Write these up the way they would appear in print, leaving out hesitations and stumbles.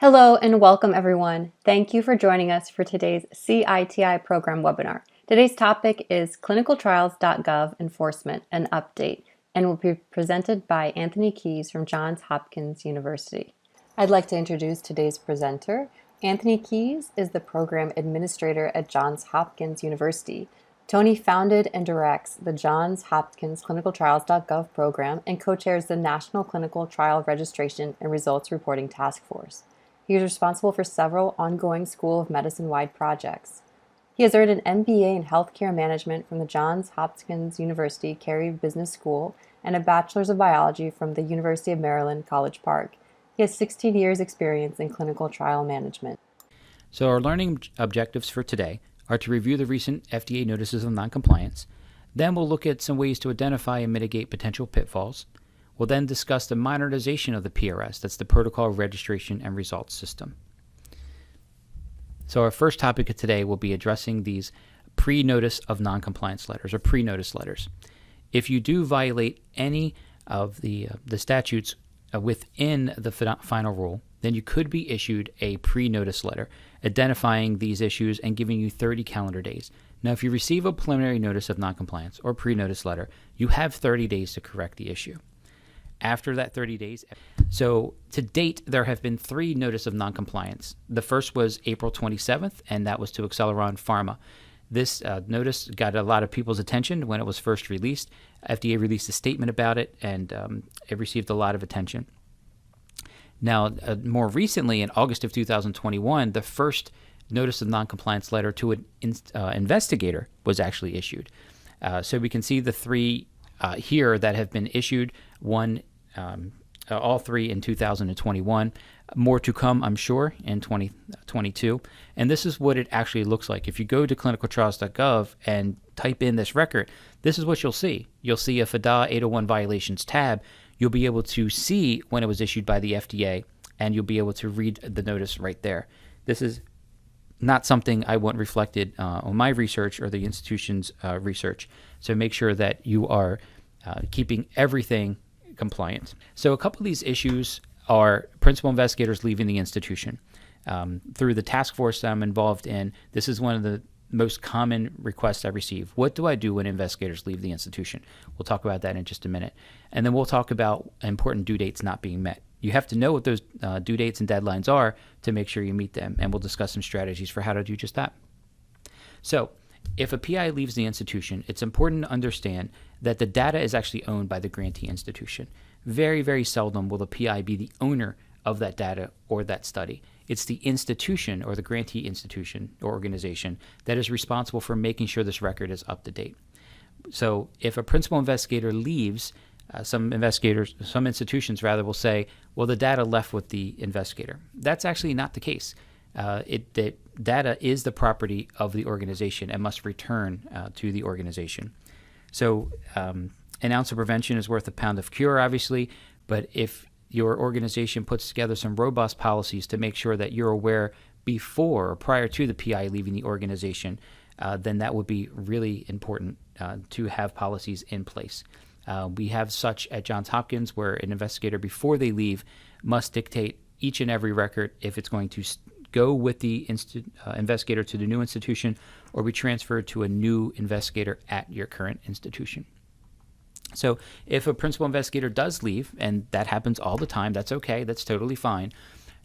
Hello and welcome everyone. Thank you for joining us for today's CITI program webinar. Today's topic is ClinicalTrials.gov enforcement and update and will be presented by Anthony Keyes from Johns Hopkins University. I'd like to introduce today's presenter. Anthony Keyes is the program administrator at Johns Hopkins University. Tony founded and directs the Johns Hopkins ClinicalTrials.gov program and co-chairs the National Clinical Trial Registration and Results Reporting Task Force. He is responsible for several ongoing School of Medicine-wide projects. He has earned an MBA in Healthcare Management from the Johns Hopkins University Carey Business School and a Bachelor's of Biology from the University of Maryland, College Park. He has 16 years experience in clinical trial management. So our learning objectives for today are to review the recent FDA notices of noncompliance. Then we'll look at some ways to identify and mitigate potential pitfalls. We'll then discuss the modernization of the PRS, that's the Protocol Registration and Results System. So our first topic of today will be addressing these pre-notice of noncompliance letters or pre-notice letters. If you do violate any of the statutes within the final rule, then you could be issued a pre-notice letter identifying these issues and giving you 30 calendar days. Now, if you receive a preliminary notice of noncompliance or pre-notice letter, you have 30 days to correct the issue. After that 30 days, so to date, there have been 3 notices of noncompliance. The first was April 27th, and that was to Acceleron Pharma. This notice got a lot of people's attention when it was first released. FDA released a statement about it, and it received a lot of attention. Now, more recently, in August of 2021, the first notice of noncompliance letter to an investigator was actually issued. So we can see the 3 here that have been issued, all 3 in 2021. More to come, I'm sure, in 2022. And this is what it actually looks like. If you go to ClinicalTrials.gov and type in this record, this is what you'll see. You'll see a FDAA 801 violations tab. You'll be able to see when it was issued by the FDA, and you'll be able to read the notice right there. This is not something I want reflected on my research or the institution's research. So make sure that you are keeping everything compliant. So a couple of these issues are principal investigators leaving the institution. Through the task force that I'm involved in, this is one of the most common requests I receive. What do I do when investigators leave the institution? We'll talk about that in just a minute. And then we'll talk about important due dates not being met. You have to know what those due dates and deadlines are to make sure you meet them, and we'll discuss some strategies for how to do just that. So if a PI leaves the institution, it's important to understand that the data is actually owned by the grantee institution. Very, very seldom will the PI be the owner of that data or that study. It's the institution or the grantee institution or organization that is responsible for making sure this record is up to date. So if a principal investigator leaves, some institutions will say, well, the data left with the investigator. That's actually not the case. The data is the property of the organization and must return to the organization. So an ounce of prevention is worth a pound of cure, obviously, but if your organization puts together some robust policies to make sure that you're aware before or prior to the PI leaving the organization, then that would be really important to have policies in place. We have such at Johns Hopkins where an investigator before they leave must dictate each and every record if it's going to go with the investigator to the new institution or be transferred to a new investigator at your current institution. So if a principal investigator does leave, and that happens all the time, that's okay, that's totally fine,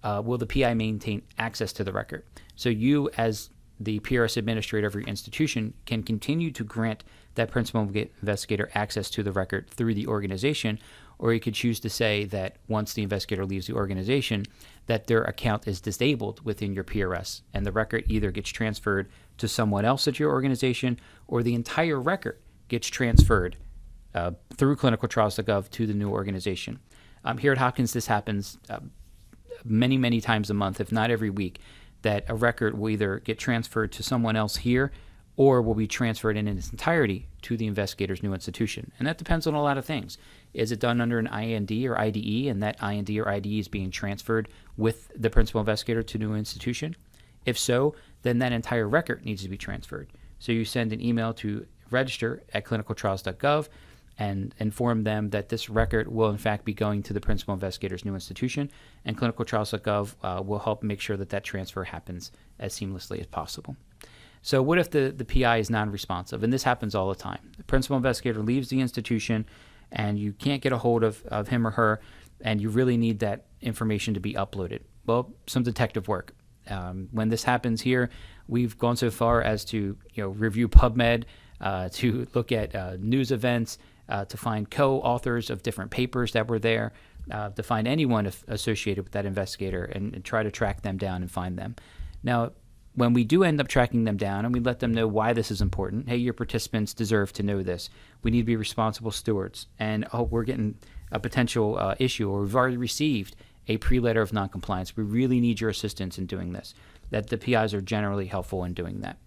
will the PI maintain access to the record? So you, as the PRS administrator of your institution, can continue to grant that principal investigator access to the record through the organization, or you could choose to say that once the investigator leaves the organization, that their account is disabled within your PRS, and the record either gets transferred to someone else at your organization, or the entire record gets transferred through ClinicalTrials.gov to the new organization. Here at Hopkins, this happens many, many times a month, if not every week, that a record will either get transferred to someone else here or will be transferred in its entirety to the investigator's new institution. And that depends on a lot of things. Is it done under an IND or IDE, and that IND or IDE is being transferred with the principal investigator to the new institution? If so, then that entire record needs to be transferred. So you send an email to register@clinicaltrials.gov, and inform them that this record will in fact be going to the principal investigator's new institution, and ClinicalTrials.gov will help make sure that that transfer happens as seamlessly as possible. So what if the PI is non-responsive? And this happens all the time. The principal investigator leaves the institution and you can't get a hold of him or her, and you really need that information to be uploaded. Well, some detective work. When this happens here, we've gone so far as to review PubMed, to look at news events, to find co-authors of different papers that were there, to find anyone associated with that investigator and try to track them down and find them. Now, when we do end up tracking them down and we let them know why this is important, hey, your participants deserve to know this. We need to be responsible stewards. And we're getting a potential issue, or we've already received a pre-letter of noncompliance. We really need your assistance in doing this. That the PIs are generally helpful in doing that.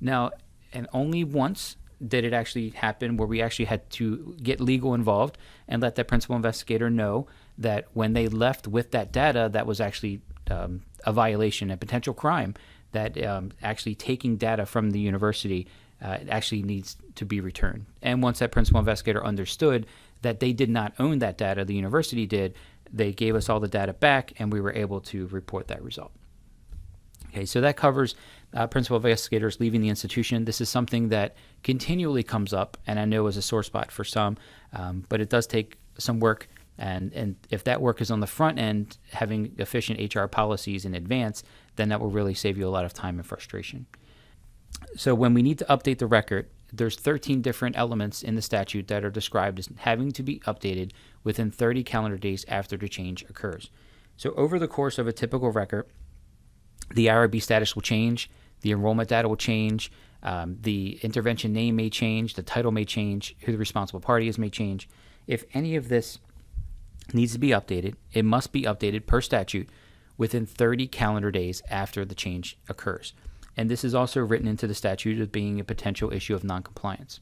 Now, and only once did it actually happen where we actually had to get legal involved and let that principal investigator know that when they left with that data, that was actually a violation, a potential crime, that actually taking data from the university actually needs to be returned. And once that principal investigator understood that they did not own that data, the university did, they gave us all the data back and we were able to report that result. Okay, so that covers principal investigators leaving the institution. This is something that continually comes up, and I know is a sore spot for some, but it does take some work. And if that work is on the front end, having efficient HR policies in advance, then that will really save you a lot of time and frustration. So when we need to update the record, there's 13 different elements in the statute that are described as having to be updated within 30 calendar days after the change occurs. So over the course of a typical record, the IRB status will change, the enrollment data will change, the intervention name may change, the title may change, who the responsible party is may change. If any of this needs to be updated, it must be updated per statute within 30 calendar days after the change occurs. And this is also written into the statute as being a potential issue of noncompliance.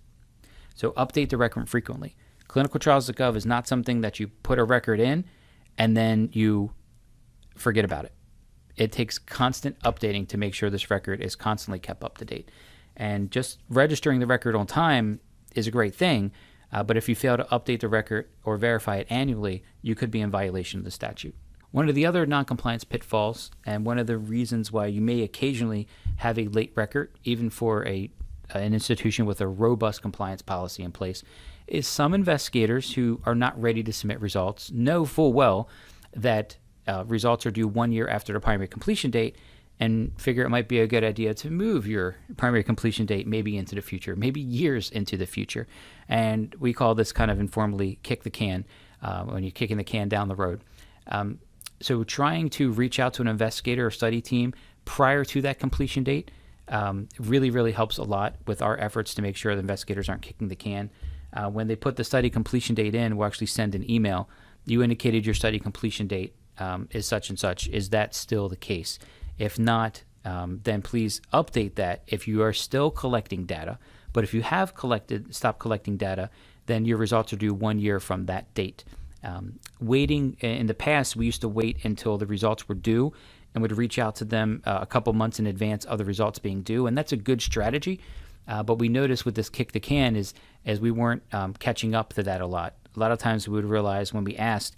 So update the record frequently. ClinicalTrials.gov is not something that you put a record in and then you forget about it. It takes constant updating to make sure this record is constantly kept up to date. And just registering the record on time is a great thing, but if you fail to update the record or verify it annually, you could be in violation of the statute. One of the other noncompliance pitfalls, and one of the reasons why you may occasionally have a late record, even for an institution with a robust compliance policy in place, is some investigators who are not ready to submit results know full well that results are due 1 year after the primary completion date, and figure it might be a good idea to move your primary completion date maybe into the future, maybe years into the future. And we call this kind of informally kick the can, when you're kicking the can down the road. So trying to reach out to an investigator or study team prior to that completion date really, really helps a lot with our efforts to make sure the investigators aren't kicking the can. When they put the study completion date in, we'll actually send an email. You indicated your study completion date is such and such. Is that still the case? If not, then please update that if you are still collecting data. But if you have stopped collecting data, then your results are due 1 year from that date. Waiting in the past, we used to wait until the results were due and would reach out to them a couple months in advance of the results being due, and that's a good strategy. But we noticed with this kick the can is as we weren't catching up to that a lot. A lot of times we would realize when we asked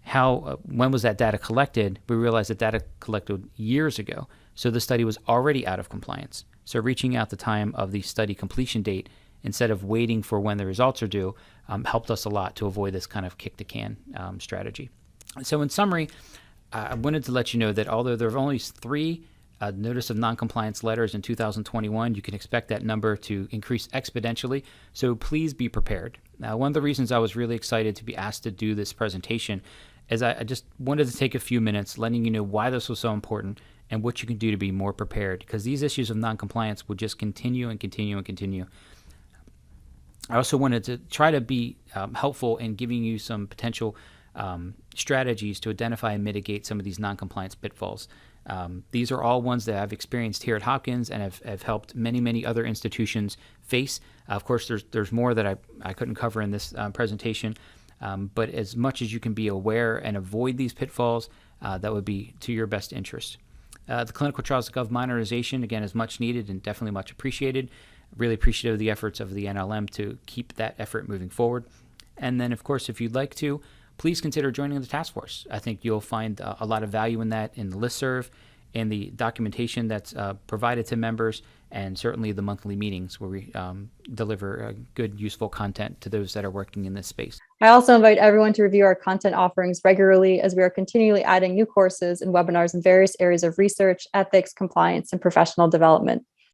when was that data collected, we realized that data collected years ago. So the study was already out of compliance. So reaching out the time of the study completion date instead of waiting for when the results are due helped us a lot to avoid this kind of kick the can strategy. So in summary, I wanted to let you know that although there are only 3 notice of noncompliance letters in 2021, you can expect that number to increase exponentially. So please be prepared. Now, one of the reasons I was really excited to be asked to do this presentation is I just wanted to take a few minutes letting you know why this was so important and what you can do to be more prepared, because these issues of noncompliance will just continue and continue and continue. I also wanted to try to be helpful in giving you some potential strategies to identify and mitigate some of these noncompliance pitfalls. These are all ones that I've experienced here at Hopkins and have helped many, many other institutions face. Of course, there's more that I couldn't cover in this presentation, but as much as you can be aware and avoid these pitfalls, that would be to your best interest. The ClinicalTrials.gov modernization, again, is much needed and definitely much appreciated. Really appreciative of the efforts of the NLM to keep that effort moving forward. And then, of course, if you'd like to, please consider joining the task force. I think you'll find a lot of value in that, in the listserv, and the documentation that's provided to members, and certainly the monthly meetings where we deliver good, useful content to those that are working in this space. I also invite everyone to review our content offerings regularly, as we are continually adding new courses and webinars in various areas of research, ethics, compliance, and professional development.